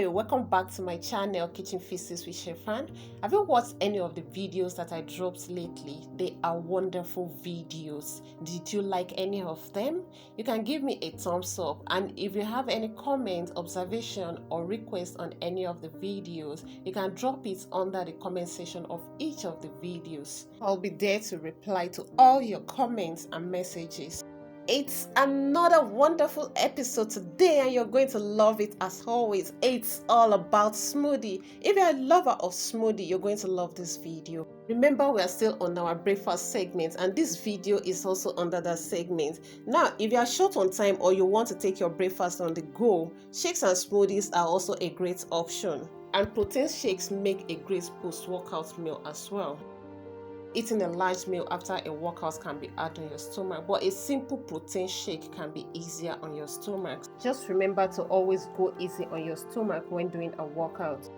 Hey, welcome back to my channel, Kitchen Feasts with Chef Ann. Have you watched any of the videos that I dropped lately? They are wonderful videos. Did you like any of them? You can give me a thumbs up, and if you have any comment, observation or request on any of the videos, you can drop it under the comment section of each of the videos. I'll be there to reply to all your comments and messages. It's another wonderful episode today, and you're going to love it as always. It's all about smoothie. If you're a lover of smoothie, you're going to love this video. Remember, we are still on our breakfast segment, and this video is also under that segment. Now, if you are short on time or you want to take your breakfast on the go, shakes and smoothies are also a great option. And protein shakes make a great post-workout meal as well. Eating a large meal after a workout can be hard on your stomach, but a simple protein shake can be easier on your stomach. Just remember to always go easy on your stomach when doing a workout.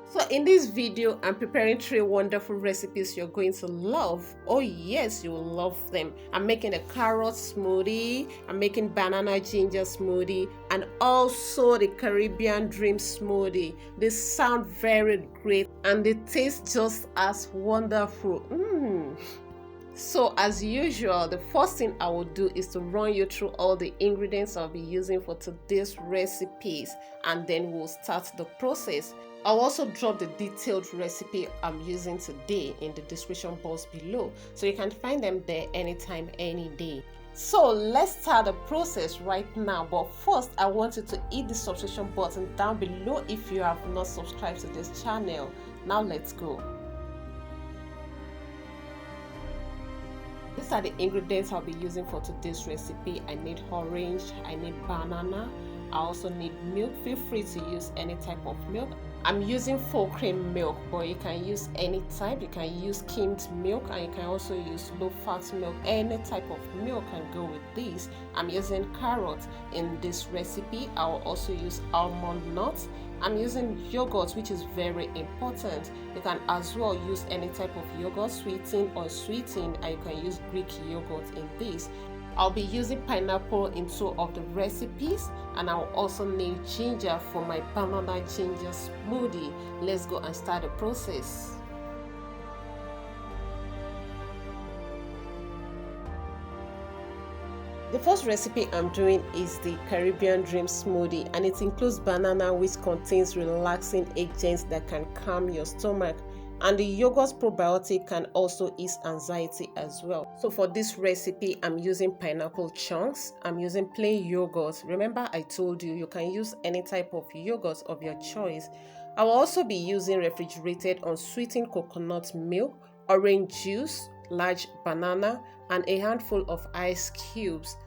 So in this video, I'm preparing 3 wonderful recipes you're going to love. Oh yes, you will love them. I'm making a carrot smoothie, I'm making banana ginger smoothie, and also the Caribbean dream smoothie. They sound very great and they taste just as wonderful. So as usual, the first thing I will do is to run you through all the ingredients I'll be using for today's recipes, and then we'll start the process. I'll also drop the detailed recipe I'm using today in the description box below, so you can find them there anytime, any day. So let's start the process right now, but first I want you to hit the subscription button down below if you have not subscribed to this channel. Now let's go. These are the ingredients I'll be using for today's recipe. I need orange, I need banana, I also need milk. Feel free to use any type of milk. I'm using full cream milk, but you can use any type. You can use skimmed milk, and you can also use low fat milk. Any type of milk can go with this. I'm using carrot in this recipe. I will also use almond nuts. I'm using yogurt, which is very important. You can as well use any type of yogurt, sweetened or unsweetened, and you can use Greek yogurt in this. I'll be using pineapple in 2 of the recipes, and I'll also need ginger for my banana ginger smoothie. Let's go and start the process. The first recipe I'm doing is the Caribbean Dream Smoothie, and it includes banana, which contains relaxing agents that can calm your stomach, and the yogurt probiotic can also ease anxiety as well. So for this recipe, I'm using pineapple chunks. I'm using plain yogurt. Remember, I told you can use any type of yogurt of your choice. I will also be using refrigerated unsweetened coconut milk, orange juice, large banana, and a handful of ice cubes.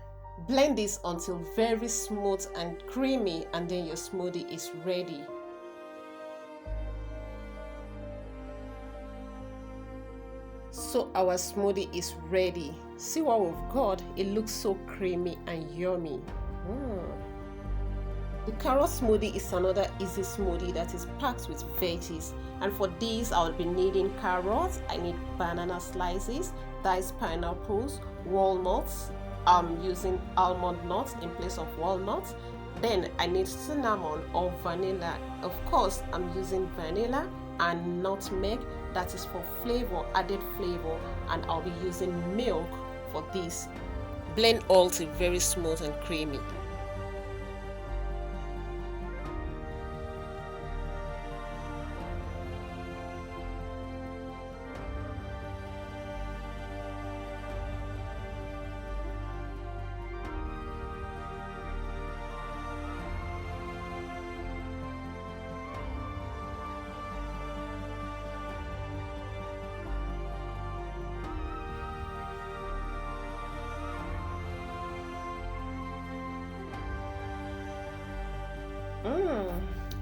Blend this until very smooth and creamy, and then your smoothie is ready. So our smoothie is ready. See what we've got? It looks so creamy and yummy. The carrot smoothie is another easy smoothie that is packed with veggies, and for this I will be needing carrots, I need banana slices, diced pineapples, walnuts. I'm using almond nuts in place of walnuts. Then I need cinnamon or vanilla. Of course, I'm using vanilla, and nutmeg, that is for flavor, added flavor, and I'll be using milk for this. Blend all till very smooth and creamy.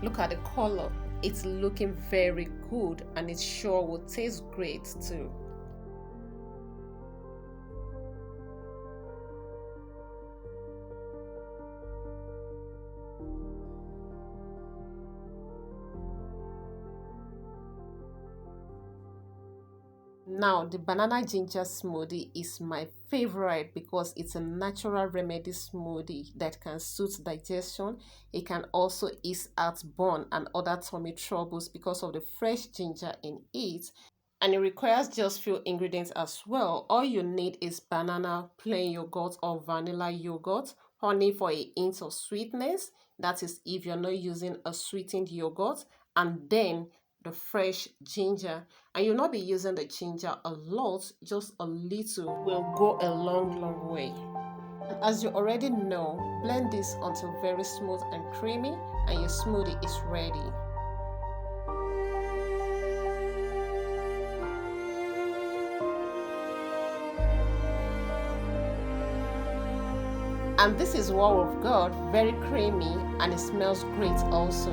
Look at the color. It's looking very good, and it sure will taste great too. Now, the banana ginger smoothie is my favorite because it's a natural remedy smoothie that can suit digestion. It can also ease heartburn and other tummy troubles because of the fresh ginger in it. And it requires just few ingredients as well. All you need is banana, plain yogurt or vanilla yogurt, honey for a hint of sweetness, that is if you're not using a sweetened yogurt, and then the fresh ginger. And you'll not be using the ginger a lot, just a little will go a long way. And as you already know, blend this until very smooth and creamy, and your smoothie is ready. And this is wow of God, very creamy, and it smells great also.